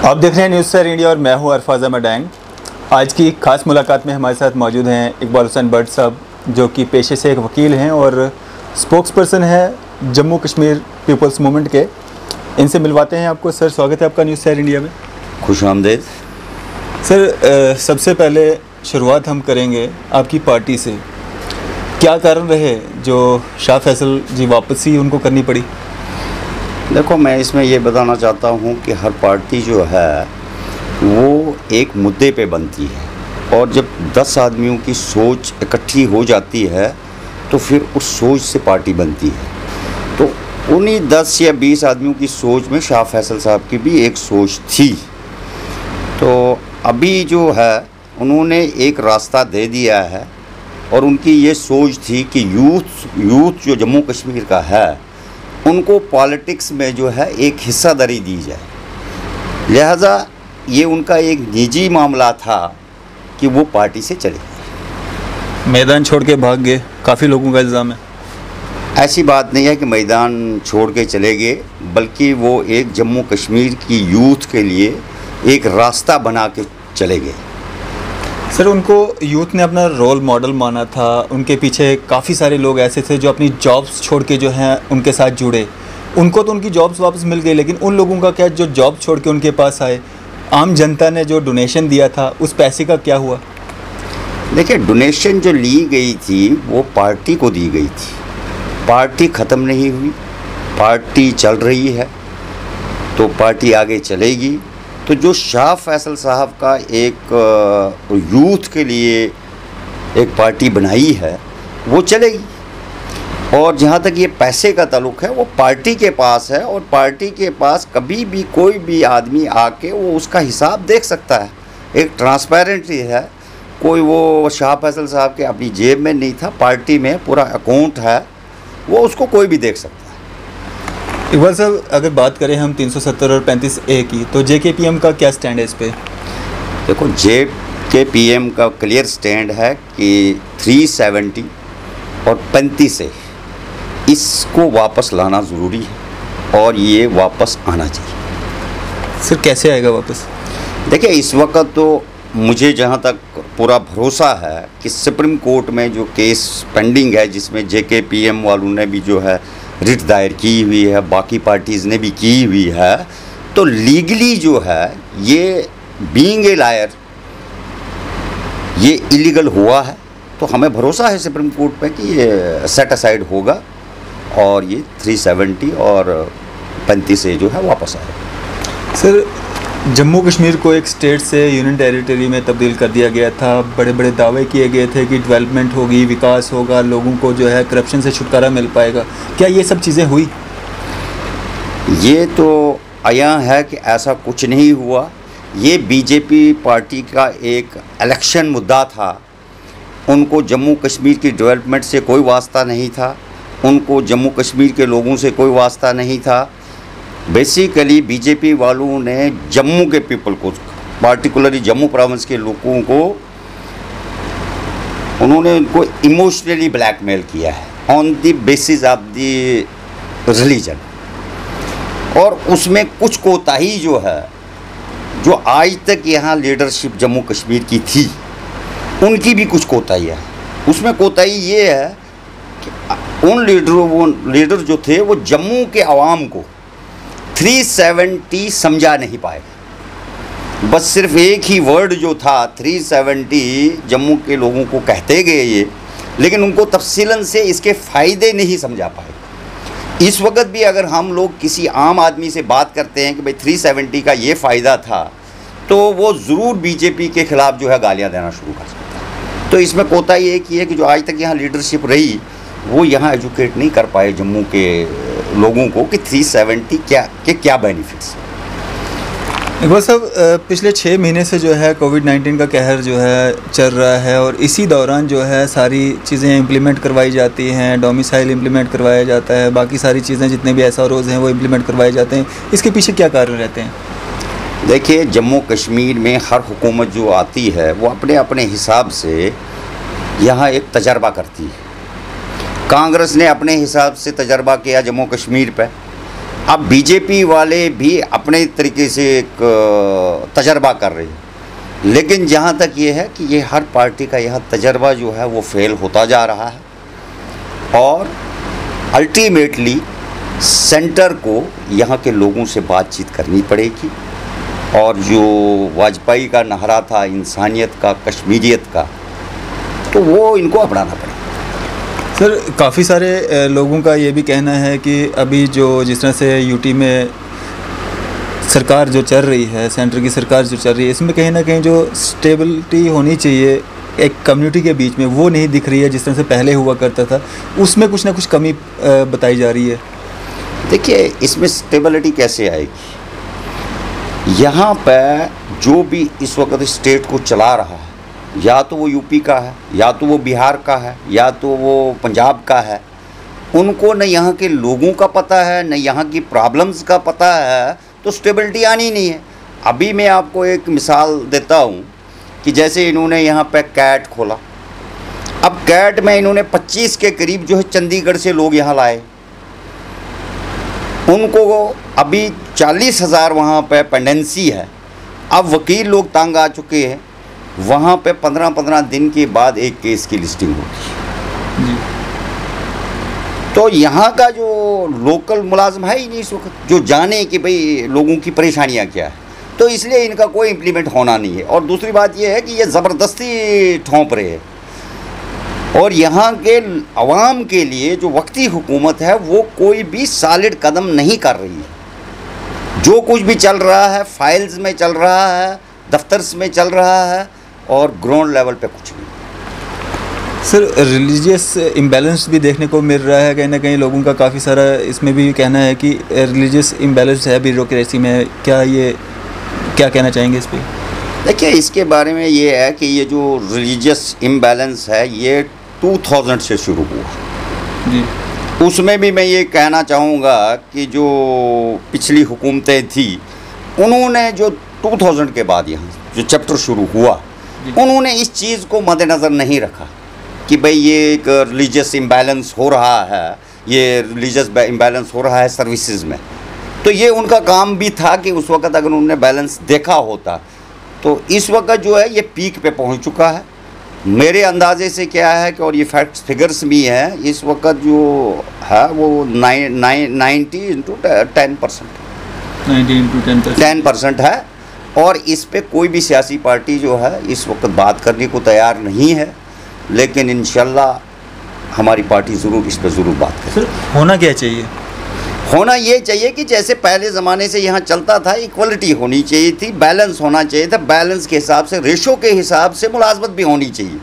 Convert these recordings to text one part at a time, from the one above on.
आप देख रहे हैं न्यूज़ सर इंडिया और मैं हूं अरफाज़ अहमद डैंग। आज की खास मुलाकात में हमारे साथ मौजूद हैं इकबाल हुसैन भट्ट साहब, जो कि पेशे से एक वकील हैं और स्पोक्स पर्सन है जम्मू कश्मीर पीपल्स मूवमेंट के। इनसे मिलवाते हैं आपको। सर, स्वागत है आपका न्यूज़ सर इंडिया में। खुश आमदेद। सर, सबसे पहले शुरुआत हम करेंगे आपकी पार्टी से। क्या कारण रहे जो शाह फैसल जी वापसी उनको करनी पड़ी? देखो, मैं इसमें ये बताना चाहता हूँ कि हर पार्टी जो है वो एक मुद्दे पे बनती है, और जब 10 आदमियों की सोच इकट्ठी हो जाती है तो फिर उस सोच से पार्टी बनती है। तो उन्हीं 10 या 20 आदमियों की सोच में शाह फैसल साहब की भी एक सोच थी। तो अभी जो है उन्होंने एक रास्ता दे दिया है, और उनकी ये सोच थी कि यूथ जो जम्मू कश्मीर का है उनको पॉलिटिक्स में जो है एक हिस्सादारी दी जाए। लिहाजा ये उनका एक निजी मामला था कि वो पार्टी से चले। मैदान छोड़ के भाग गए, काफ़ी लोगों का इल्ज़ाम है। ऐसी बात नहीं है कि मैदान छोड़ के चले गए, बल्कि वो एक जम्मू कश्मीर की यूथ के लिए एक रास्ता बना के चले गए। सर, उनको यूथ ने अपना रोल मॉडल माना था। उनके पीछे काफ़ी सारे लोग ऐसे थे जो अपनी जॉब्स छोड़ के जो हैं उनके साथ जुड़े। उनको तो उनकी जॉब्स वापस मिल गई, लेकिन उन लोगों का क्या जो जॉब छोड़ के उनके पास आए? आम जनता ने जो डोनेशन दिया था उस पैसे का क्या हुआ? देखिए, डोनेशन जो ली गई थी वो पार्टी को दी गई थी। पार्टी ख़त्म नहीं हुई, पार्टी चल रही है, तो पार्टी आगे चलेगी। तो जो शाह फैसल साहब का एक यूथ के लिए एक पार्टी बनाई है वो चलेगी। और जहाँ तक ये पैसे का ताल्लुक़ है वो पार्टी के पास है, और पार्टी के पास कभी भी कोई भी आदमी आके वो उसका हिसाब देख सकता है। एक ट्रांसपेरेंसी है। कोई वो शाह फैसल साहब के अपनी जेब में नहीं था, पार्टी में पूरा अकाउंट है, वो उसको कोई भी देख सकता है। इकबाल साहब, अगर बात करें हम 370 और 35A की, तो JKPM का क्या स्टैंड है इस पर? देखो, JKPM का क्लियर स्टैंड है कि 370 और 35A इसको वापस लाना ज़रूरी है, और ये वापस आना चाहिए। सर, कैसे आएगा वापस? देखिए, इस वक्त तो मुझे जहाँ तक पूरा भरोसा है कि सुप्रीम कोर्ट में जो केस पेंडिंग है, जिसमें JKPM वालों ने भी जो है रिट दायर की हुई है, बाकी पार्टीज़ ने भी की हुई है, तो लीगली जो है ये बीइंग ए लायर ये इलीगल हुआ है। तो हमें भरोसा है सुप्रीम कोर्ट पे कि ये सेट असाइड होगा, और ये 370 और 35A जो है वापस आएगा। सर, जम्मू कश्मीर को एक स्टेट से यूनियन टेरिटरी में तब्दील कर दिया गया था। बड़े बड़े दावे किए गए थे कि डेवलपमेंट होगी, विकास होगा, लोगों को जो है करप्शन से छुटकारा मिल पाएगा। क्या ये सब चीज़ें हुई? ये तो आया है कि ऐसा कुछ नहीं हुआ। ये बीजेपी पार्टी का एक इलेक्शन मुद्दा था। उनको जम्मू कश्मीर की डेवलपमेंट से कोई वास्ता नहीं था, उनको जम्मू कश्मीर के लोगों से कोई वास्ता नहीं था। बेसिकली बीजेपी वालों ने जम्मू के पीपल को, पार्टिकुलरली जम्मू प्रोविंस के लोगों को, उन्होंने उनको इमोशनली ब्लैकमेल किया है on the basis of the religion. और उसमें कुछ कोताही जो है, जो आज तक यहाँ लीडरशिप जम्मू कश्मीर की थी, उनकी भी कुछ कोताही है। उसमें कोताही ये है कि उन लीडर जो थे वो जम्मू के अवाम को 370 समझा नहीं पाए। बस सिर्फ एक ही वर्ड जो था 370 जम्मू के लोगों को कहते गए ये, लेकिन उनको तफसीलन से इसके फ़ायदे नहीं समझा पाए। इस वक्त भी अगर हम लोग किसी आम आदमी से बात करते हैं कि भाई 370 का ये फ़ायदा था, तो वो ज़रूर बीजेपी के ख़िलाफ़ जो है गालियाँ देना शुरू कर सकता है। तो इसमें कोताही एक ही है कि जो आज तक यहाँ लीडरशिप रही वो यहाँ एजुकेट नहीं कर पाए जम्मू के लोगों को कि 370 क्या बेनिफिट्स। इकबाल साहब, पिछले 6 महीने से जो है कोविड-19 का कहर जो है चल रहा है, और इसी दौरान जो है सारी चीज़ें इम्प्लीमेंट करवाई जाती हैं। डोमिसाइल इम्प्लीमेंट करवाया जाता है, बाकी सारी चीज़ें जितने भी SROs हैं वो इम्प्लीमेंट करवाए जाते हैं। इसके पीछे क्या कारण रहते हैं? देखिए, जम्मू कश्मीर में हर हुकूमत जो आती है वो अपने अपने हिसाब से यहाँ एक तजर्बा करती है। कांग्रेस ने अपने हिसाब से तजर्बा किया जम्मू कश्मीर पे, अब बीजेपी वाले भी अपने तरीके से एक तजर्बा कर रहे हैं, लेकिन जहाँ तक ये है कि ये हर पार्टी का यह तजर्बा जो है वो फेल होता जा रहा है और अल्टीमेटली सेंटर को यहाँ के लोगों से बातचीत करनी पड़ेगी और जो वाजपेयी का नारा था इंसानियत का, कश्मीरियत का, तो वो इनको अपनाना पड़ेगा। सर, काफ़ी सारे लोगों का ये भी कहना है कि अभी जो जिस तरह से यूटी में सरकार जो चल रही है, सेंटर की सरकार जो चल रही है, इसमें कहीं ना कहीं जो स्टेबिलिटी होनी चाहिए एक कम्युनिटी के बीच में वो नहीं दिख रही है जिस तरह से पहले हुआ करता था, उसमें कुछ ना कुछ कमी बताई जा रही है। देखिए, इसमें स्टेबिलिटी कैसे आएगी? यहाँ पर जो भी इस वक्त स्टेट को चला रहा है, या तो वो यूपी का है, या तो वो बिहार का है, या तो वो पंजाब का है, उनको न यहाँ के लोगों का पता है न यहाँ की प्रॉब्लम्स का पता है, तो स्टेबिलिटी आनी नहीं है। अभी मैं आपको एक मिसाल देता हूँ कि जैसे इन्होंने यहाँ पे कैट खोला। अब कैट में इन्होंने 25 के करीब जो है चंडीगढ़ से लोग यहाँ लाए, उनको अभी 40,000 वहाँ पे पेंडेंसी है। अब वकील लोग तंग आ चुके हैं, वहाँ पे 15-15 दिन के बाद एक केस की लिस्टिंग होती है। तो यहाँ का जो लोकल मुलाजिम है ही नहीं इस वक्त जो जाने कि भाई लोगों की परेशानियाँ क्या है, तो इसलिए इनका कोई इम्प्लीमेंट होना नहीं है। और दूसरी बात ये है कि ये ज़बरदस्ती ठोंप रहे हैं और यहाँ के अवाम के लिए जो वक्ती हुकूमत है वो कोई भी सॉलिड कदम नहीं कर रही है। जो कुछ भी चल रहा है फाइल्स में चल रहा है, दफ्तर्स में चल रहा है और ग्राउंड लेवल पे कुछ नहीं। सर, रिलीजियस इम्बैलेंस भी देखने को मिल रहा है, कहीं ना कहीं लोगों का काफ़ी सारा इसमें भी कहना है कि रिलीजियस इम्बैलेंस है ब्यूरोक्रेसी में। क्या कहना चाहेंगे इस पर? देखिए, इसके बारे में ये है कि ये जो रिलीजियस इम्बैलेंस है ये 2000 से शुरू हुआ जी। उसमें भी मैं ये कहना चाहूँगा कि जो पिछली हुकूमतें थी उन्होंने जो 2000 के बाद यहाँ जो चैप्टर शुरू हुआ, उन्होंने इस चीज़ को मद्देनज़र नहीं रखा कि भाई ये एक रिलीजियस इम्बैलेंस हो रहा है, ये रिलीजियस इम्बैलेंस हो रहा है सर्विसेज में। तो ये उनका काम भी था कि उस वक्त अगर उन्होंने बैलेंस देखा होता। तो इस वक्त जो है ये पीक पे पहुंच चुका है मेरे अंदाजे से। क्या है कि और ये फैक्ट्स फिगर्स भी हैं, इस वक्त जो है वो 90 into 10% है और इस पे कोई भी सियासी पार्टी जो है इस वक्त बात करने को तैयार नहीं है, लेकिन इंशाल्लाह हमारी पार्टी ज़रूर इस पर ज़रूर बात करें। होना क्या चाहिए? होना ये चाहिए कि जैसे पहले ज़माने से यहाँ चलता था, इक्वलिटी होनी चाहिए थी, बैलेंस होना चाहिए था। बैलेंस के हिसाब से, रेशो के हिसाब से मुलाजमत भी होनी चाहिए,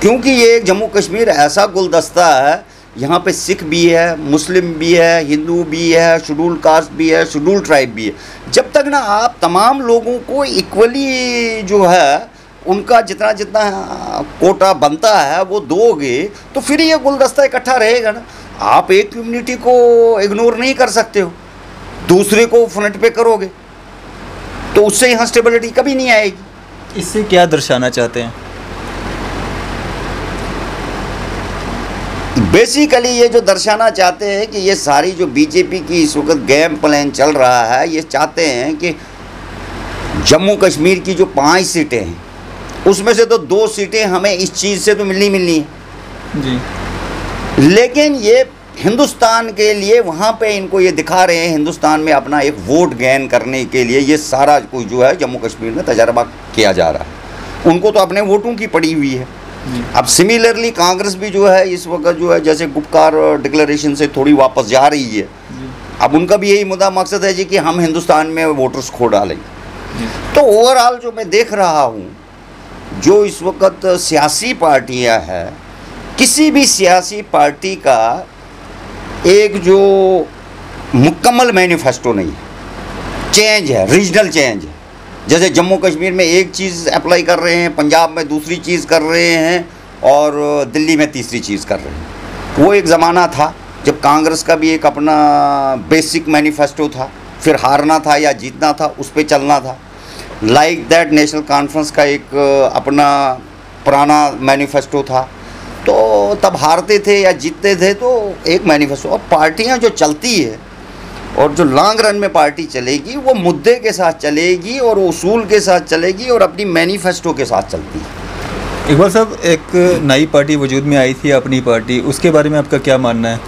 क्योंकि ये एक जम्मू कश्मीर ऐसा गुलदस्ता है, यहाँ पे सिख भी है, मुस्लिम भी है, हिंदू भी है, शेड्यूल कास्ट भी है, शेड्यूल ट्राइब भी है। जब तक ना आप तमाम लोगों को इक्वली जो है उनका जितना जितना कोटा बनता है वो दोगे, तो फिर ये गुलदस्ता इकट्ठा रहेगा ना। आप एक कम्युनिटी को इग्नोर नहीं कर सकते हो, दूसरे को फ्रंट पे करोगे तो उससे यहाँ स्टेबिलिटी कभी नहीं आएगी। इससे क्या दर्शाना चाहते हैं? बेसिकली ये जो दर्शाना चाहते हैं कि ये सारी जो बीजेपी की इस वक्त गेम प्लान चल रहा है, ये चाहते हैं कि जम्मू कश्मीर की जो 5 सीटें हैं उसमें से तो 2 सीटें हमें इस चीज़ से तो मिलनी है जी, लेकिन ये हिंदुस्तान के लिए वहाँ पे इनको ये दिखा रहे हैं हिंदुस्तान में अपना एक वोट गेन करने के लिए ये सारा कुछ जो है जम्मू कश्मीर में तजर्बा किया जा रहा है। उनको तो अपने वोटों की पड़ी हुई है। अब सिमिलरली कांग्रेस भी जो है इस वक्त जो है जैसे गुपकार डिक्लेरेशन से थोड़ी वापस जा रही है। अब उनका भी यही मुद्दा मकसद है जी कि हम हिंदुस्तान में वोटर्स खो डालेंगे। तो ओवरऑल जो मैं देख रहा हूँ, जो इस वक्त सियासी पार्टियाँ हैं, किसी भी सियासी पार्टी का एक जो मुकम्मल मैनिफेस्टो नहीं है। चेंज है, रीजनल चेंज है। जैसे जम्मू कश्मीर में एक चीज़ अप्लाई कर रहे हैं, पंजाब में दूसरी चीज़ कर रहे हैं और दिल्ली में तीसरी चीज़ कर रहे हैं। वो एक ज़माना था जब कांग्रेस का भी एक अपना बेसिक मैनिफेस्टो था, फिर हारना था या जीतना था, उस पर चलना था। लाइक दैट नेशनल कॉन्फ्रेंस का एक अपना पुराना मैनिफेस्टो था, तो तब हारते थे या जीतते थे तो एक मैनिफेस्टो। और पार्टियां जो चलती है और जो लॉन्ग रन में पार्टी चलेगी वो मुद्दे के साथ चलेगी और उसूल के साथ चलेगी और अपनी मैनिफेस्टो के साथ चलती है। इकबाल साहब, एक नई पार्टी वजूद में आई थी, अपनी पार्टी, उसके बारे में आपका क्या मानना है?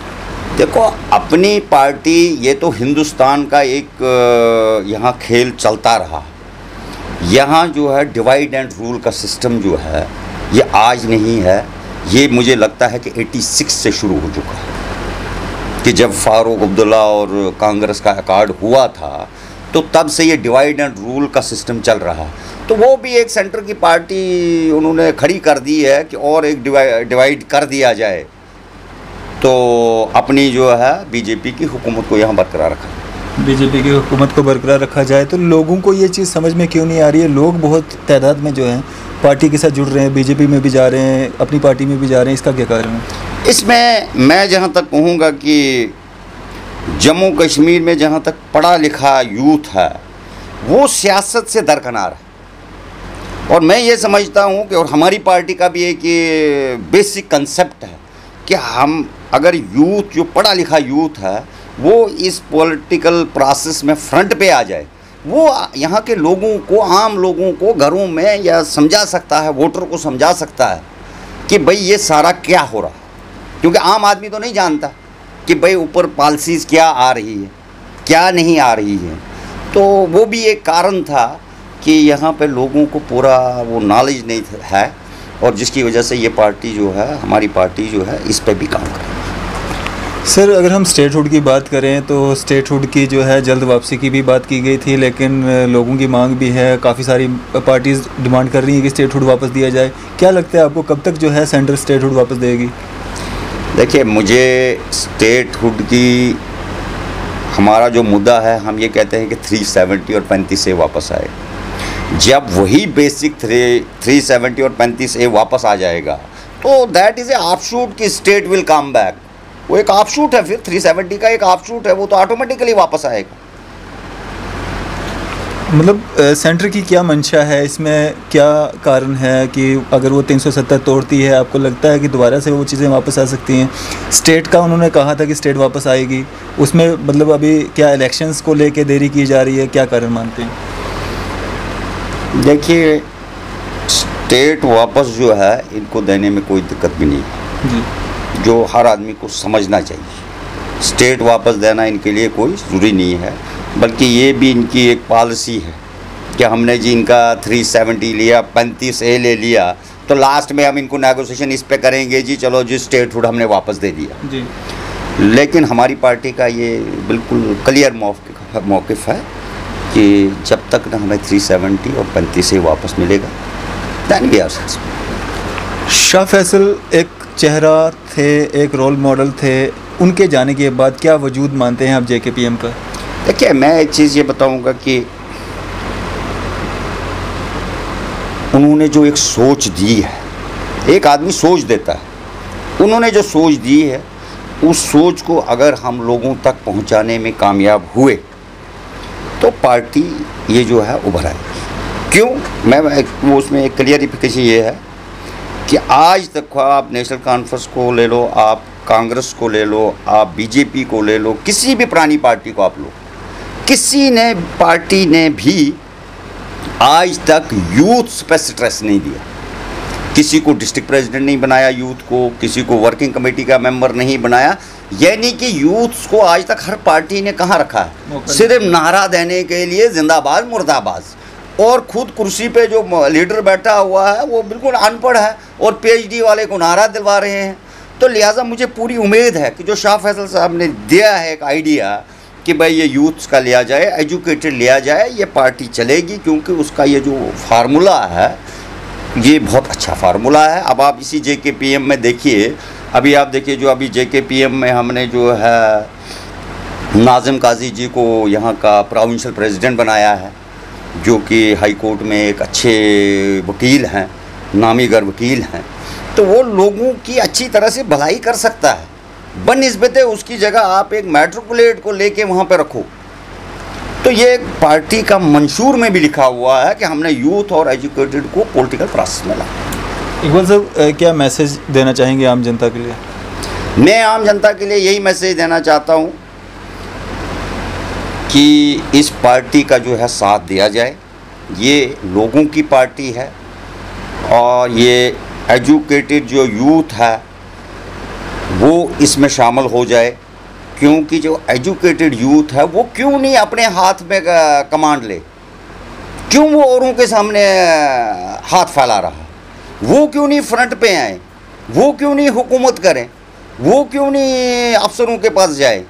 देखो, अपनी पार्टी ये तो हिंदुस्तान का एक यहाँ खेल चलता रहा। यहाँ जो है डिवाइड एंड रूल का सिस्टम जो है ये आज नहीं है, ये मुझे लगता है कि 86 से शुरू हो चुका है कि जब फारूक अब्दुल्ला और कांग्रेस का अकॉर्ड हुआ था तो तब से ये डिवाइड एंड रूल का सिस्टम चल रहा। तो वो भी एक सेंटर की पार्टी उन्होंने खड़ी कर दी है कि और एक डिवाइड कर दिया जाए तो अपनी जो है बीजेपी की हुकूमत को यहाँ बरकरार रखा। बीजेपी की हुकूमत को बरकरार रखा जाए तो लोगों को ये चीज़ समझ में क्यों नहीं आ रही है? लोग बहुत तादाद में जो हैं पार्टी के साथ जुड़ रहे हैं, बीजेपी में भी जा रहे हैं, अपनी पार्टी में भी जा रहे हैं, इसका क्या कारण है? इसमें मैं जहाँ तक कहूँगा कि जम्मू कश्मीर में जहाँ तक पढ़ा लिखा यूथ है वो सियासत से दरकिनार है। और मैं ये समझता हूँ कि और हमारी पार्टी का भी एक ये बेसिक कंसेप्ट है कि हम अगर यूथ, जो पढ़ा लिखा यूथ है, वो इस पॉलिटिकल प्रोसेस में फ्रंट पे आ जाए, वो यहाँ के लोगों को, आम लोगों को घरों में या समझा सकता है, वोटर को समझा सकता है कि भाई ये सारा क्या हो रहा है। क्योंकि आम आदमी तो नहीं जानता कि भाई ऊपर पॉलिसीज़ क्या आ रही है, क्या नहीं आ रही है। तो वो भी एक कारण था कि यहाँ पे लोगों को पूरा वो नॉलेज नहीं है और जिसकी वजह से ये पार्टी जो है, हमारी पार्टी जो है, इस पे भी काम कर रही है। सर, अगर हम स्टेटहुड की बात करें तो स्टेटहुड की जो है जल्द वापसी की भी बात की गई थी, लेकिन लोगों की मांग भी है, काफ़ी सारी पार्टीज़ डिमांड कर रही हैं कि स्टेटहुड वापस दिया जाए। क्या लगता है आपको, कब तक जो है सेंटर स्टेटहुड वापस देगी? देखिए, मुझे स्टेटहुड की, हमारा जो मुद्दा है, हम ये कहते हैं कि 370 और 35A वापस आए। जब वही बेसिक 370 और 35A वापस आ जाएगा तो दैट इज़ ए ऑफशूट कि स्टेट विल कम बैक। वो एक ऑफशूट है, फिर 370 का एक ऑफशूट है, वो तो ऑटोमेटिकली वापस आएगा। मतलब सेंटर की क्या मंशा है, इसमें क्या कारण है कि अगर वो 370 तोड़ती है, आपको लगता है कि दोबारा से वो चीज़ें वापस आ सकती हैं? स्टेट का उन्होंने कहा था कि स्टेट वापस आएगी, उसमें मतलब अभी क्या इलेक्शंस को लेके देरी की जा रही है, क्या कारण मानते हैं? देखिए, स्टेट वापस जो है इनको देने में कोई दिक्कत भी नहीं है जी, जो हर आदमी को समझना चाहिए। स्टेट वापस देना इनके लिए कोई ज़रूरी नहीं है, बल्कि ये भी इनकी एक पॉलिसी है कि हमने जी इनका 370 लिया, 35A ले लिया, तो लास्ट में हम इनको नेगोशिएशन इस पे करेंगे जी, चलो जी स्टेटहुड हमने वापस दे दिया जी। लेकिन हमारी पार्टी का ये बिल्कुल क्लियर मौक़िफ़ है कि जब तक ना हमें 370 और 35A वापस मिलेगा, then we are successful. Shah Faisal एक चेहरा थे, एक रोल मॉडल थे, उनके जाने के बाद क्या वजूद मानते हैं आप JKPM का? देखिए, मैं एक चीज़ ये बताऊंगा कि उन्होंने जो एक सोच दी है, एक आदमी सोच देता है, उन्होंने जो सोच दी है उस सोच को अगर हम लोगों तक पहुंचाने में कामयाब हुए तो पार्टी ये जो है उभर आएगी। क्यों? मैं वो उसमें एक क्लियरिफिकेशन ये है कि आज तक आप नेशनल कॉन्फ्रेंस को ले लो, आप कांग्रेस को ले लो, आप बीजेपी को ले लो, किसी भी पुरानी पार्टी को आप लो, किसी ने पार्टी ने भी आज तक यूथ पे स्ट्रेस नहीं दिया। किसी को डिस्ट्रिक्ट प्रेसिडेंट नहीं बनाया यूथ को, किसी को वर्किंग कमेटी का मेंबर नहीं बनाया। यानी कि यूथ को आज तक हर पार्टी ने कहाँ रखा है? सिर्फ नारा देने के लिए जिंदाबाद मुर्दाबाद। और खुद कुर्सी पे जो लीडर बैठा हुआ है वो बिल्कुल अनपढ़ है और PhD वाले को नारा दिलवा रहे हैं। तो लिहाजा मुझे पूरी उम्मीद है कि जो शाह फैसल साहब ने दिया है एक आइडिया कि भाई ये यूथ्स का लिया जाए, एजुकेटेड लिया जाए, ये पार्टी चलेगी, क्योंकि उसका ये जो फार्मूला है ये बहुत अच्छा फार्मूला है। अब आप इसी JKPM में देखिए, अभी आप देखिए जो अभी JKPM में हमने जो है नाज़िम काजी जी को यहाँ का प्रोविंशियल प्रेसिडेंट बनाया है, जो कि हाई कोर्ट में एक अच्छे वकील हैं, नामीगर वकील हैं। तो वो लोगों की अच्छी तरह से भलाई कर सकता है। बनिस्बत उसकी जगह आप एक मैट्रिकुलेट को लेके वहाँ पे रखो। तो ये पार्टी का मंशूर में भी लिखा हुआ है कि हमने यूथ और एजुकेटेड को पॉलिटिकल प्रोसेस में लाया। इकबाल साहब, क्या मैसेज देना चाहेंगे आम जनता के लिए? मैं आम जनता के लिए यही मैसेज देना चाहता हूँ कि इस पार्टी का जो है साथ दिया जाए। ये लोगों की पार्टी है और ये एजुकेटेड जो यूथ है वो इसमें शामिल हो जाए, क्योंकि जो एजुकेटेड यूथ है वो क्यों नहीं अपने हाथ में कमांड ले, क्यों वो औरों के सामने हाथ फैला रहा है, वो क्यों नहीं फ्रंट पे आए, वो क्यों नहीं हुकूमत करें, वो क्यों नहीं अफसरों के पास जाए।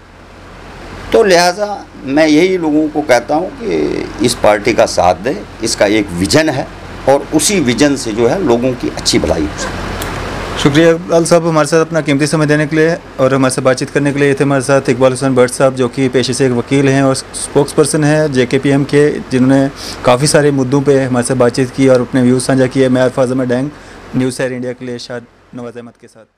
तो लिहाजा मैं यही लोगों को कहता हूँ कि इस पार्टी का साथ दें। इसका एक विज़न है और उसी विज़न से जो है लोगों की अच्छी भलाई हो सकती है। शुक्रिया इकबाल साहब, हमारे साथ अपना कीमती समय देने के लिए और हमारे साथ बातचीत करने के लिए। ये थे हमारे साथ इकबाल हुसैन भट्ट साहब, जो कि पेशे से एक वकील हैं और स्पोक्स पर्सन हैं JKPM के, जिन्होंने काफ़ी सारे मुद्दों पे हमारे साथ बातचीत की और अपने व्यूज़ साझा किए। मैं अरफाज अहमद डैंग, न्यूज़ शहर इंडिया के लिए शाद नवाज़ अहमद के साथ।